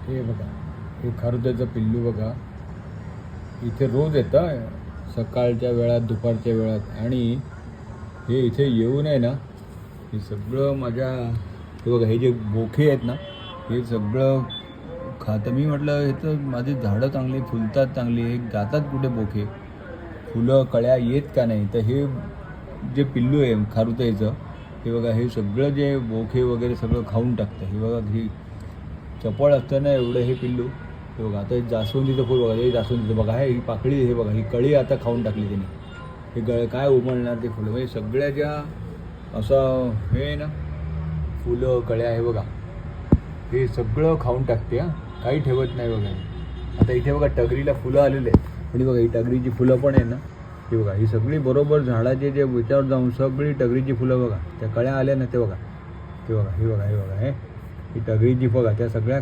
हे बघा, हे खारुताचं पिल्लू बघा. इथे रोज येतं सकाळच्या वेळात, दुपारच्या वेळात. आणि हे इथे येऊ नये ना, हे सगळं माझ्या, हे बघा, हे जे बोखे आहेत ना, हे सगळं खातं. मी म्हटलं हे तर माझी झाडं चांगली फुलतात, चांगली, हे जातात कुठे बोखे, फुलं कळ्या येत का नाही. तर हे जे पिल्लू आहे खारुताईचं, हे बघा, हे सगळं जे बोखे वगैरे सगळं खाऊन टाकतं. हे बघा, ही चपळ असतं ना एवढं हे पिल्लू. हे बघा, आता जास्वंदीचं फूल बघा, हे जास्वंदीचं बघा, ही पाकळी, हे बघा, ही कळी आता खाऊन टाकली त्याने. हे काय उमलणार ते फुलं, म्हणजे सगळ्या ज्या असं हे ना फुलं कळ्या, हे बघा, हे सगळं खाऊन टाकते. काही ठेवत नाही बघा. आता इथे बघा टगरीला फुलं आलेले आहेत, आणि बघा ही टगरीची फुलं पण आहे ना, हे बघा, ही सगळी बरोबर झाडाचे जे विचार जाऊन सगळी टगरीची फुलं बघा, त्या कळ्या आल्या ना, ते बघा, ते बघा, हे बघा, हे बघा, ही टगरीची बघा, त्या सगळ्या